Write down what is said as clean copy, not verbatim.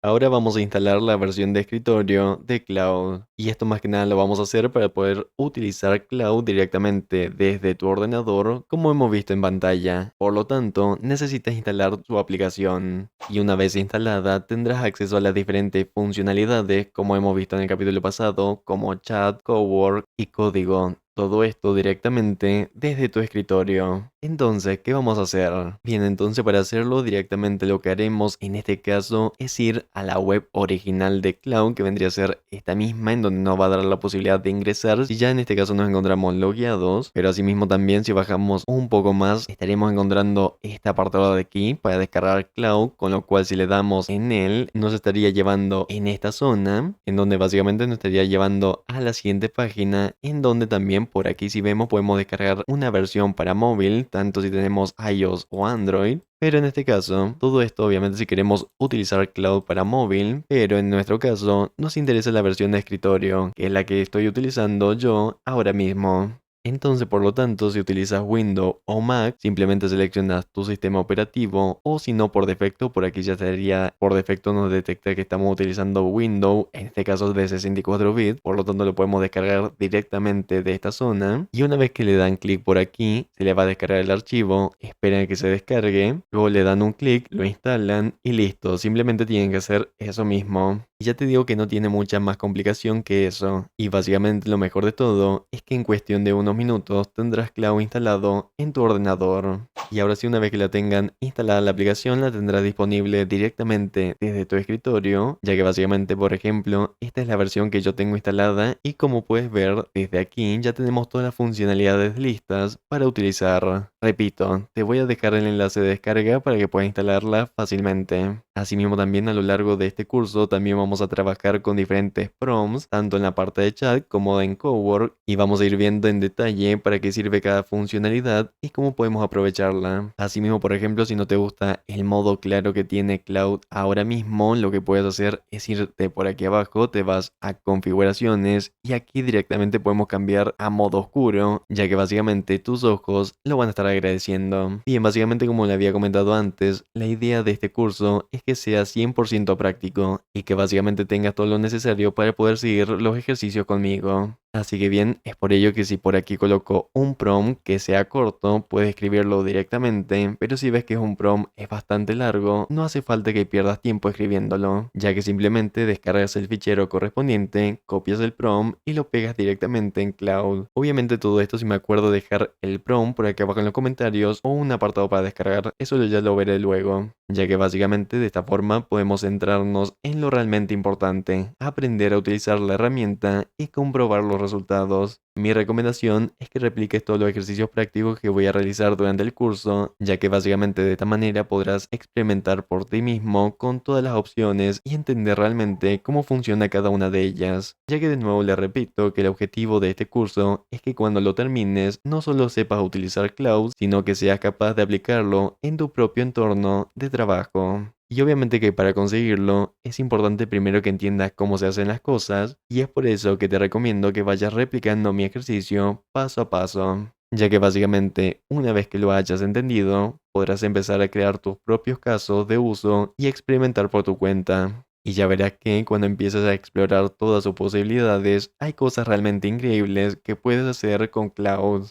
Ahora vamos a instalar la versión de escritorio de Cloud. Y esto más que nada lo vamos a hacer para poder utilizar Cloud directamente desde tu ordenador, como hemos visto en pantalla. Por lo tanto, necesitas instalar su aplicación. Y una vez instalada, tendrás acceso a las diferentes funcionalidades, como hemos visto en el capítulo pasado, como chat, cowork y código. Todo esto directamente desde tu escritorio. Entonces, ¿qué vamos a hacer? Bien, entonces para hacerlo directamente lo que haremos en este caso es ir a la web original de Cloud, que vendría a ser esta misma, en donde nos va a dar la posibilidad de ingresar si ya en este caso nos encontramos logueados. Pero asimismo también si bajamos un poco más estaremos encontrando este apartado de aquí para descargar Cloud, con lo cual si le damos en él nos estaría llevando en esta zona, en donde básicamente nos estaría llevando a la siguiente página, en donde también por aquí si vemos podemos descargar una versión para móvil, tanto si tenemos iOS o Android. Pero en este caso, todo esto obviamente si queremos utilizar Cloud para móvil, pero en nuestro caso nos interesa la versión de escritorio, que es la que estoy utilizando yo ahora mismo. Entonces, por lo tanto, si utilizas Windows o Mac, simplemente seleccionas tu sistema operativo, o si no por defecto, por aquí ya estaría, por defecto nos detecta que estamos utilizando Windows, en este caso de 64 bits, por lo tanto lo podemos descargar directamente de esta zona. Y una vez que le dan clic por aquí, se le va a descargar el archivo, esperan a que se descargue, luego le dan un clic, lo instalan y listo, simplemente tienen que hacer eso mismo. Y ya te digo que no tiene mucha más complicación que eso. Y básicamente lo mejor de todo es que en cuestión de unos minutos tendrás Cloud instalado en tu ordenador. Y ahora sí, una vez que la tengan instalada la aplicación, la tendrás disponible directamente desde tu escritorio, ya que básicamente, por ejemplo, esta es la versión que yo tengo instalada y como puedes ver desde aquí ya tenemos todas las funcionalidades listas para utilizar. Repito, te voy a dejar el enlace de descarga para que puedas instalarla fácilmente. Asimismo también a lo largo de este curso también vamos a trabajar con diferentes prompts, tanto en la parte de chat como en Cowork, y vamos a ir viendo en detalle para qué sirve cada funcionalidad y cómo podemos aprovecharla. Asimismo, por ejemplo, si no te gusta el modo claro que tiene Cloud ahora mismo, lo que puedes hacer es irte por aquí abajo, te vas a configuraciones y aquí directamente podemos cambiar a modo oscuro, ya que básicamente tus ojos lo van a estar agradeciendo. Bien, básicamente como le había comentado antes, la idea de este curso es que sea 100% práctico y que básicamente tengas todo lo necesario para poder seguir los ejercicios conmigo. Así que bien, es por ello que si por aquí coloco un prompt que sea corto, puedes escribirlo directamente, pero si ves que es un prompt es bastante largo, no hace falta que pierdas tiempo escribiéndolo, ya que simplemente descargas el fichero correspondiente, copias el prompt y lo pegas directamente en Cloud. Obviamente todo esto si me acuerdo dejar el prompt por aquí abajo en los comentarios o un apartado para descargar, eso ya lo veré luego, ya que básicamente de esta forma podemos centrarnos en lo realmente importante, aprender a utilizar la herramienta y comprobar los resultados. Mi recomendación es que repliques todos los ejercicios prácticos que voy a realizar durante el curso, ya que básicamente de esta manera podrás experimentar por ti mismo con todas las opciones y entender realmente cómo funciona cada una de ellas, ya que de nuevo le repito que el objetivo de este curso es que cuando lo termines no solo sepas utilizar Cloud, sino que seas capaz de aplicarlo en tu propio entorno de trabajo. Y obviamente que para conseguirlo es importante primero que entiendas cómo se hacen las cosas, y es por eso que te recomiendo que vayas replicando mi ejercicio paso a paso, ya que básicamente una vez que lo hayas entendido, podrás empezar a crear tus propios casos de uso y experimentar por tu cuenta. Y ya verás que cuando empieces a explorar todas sus posibilidades, hay cosas realmente increíbles que puedes hacer con Cloud.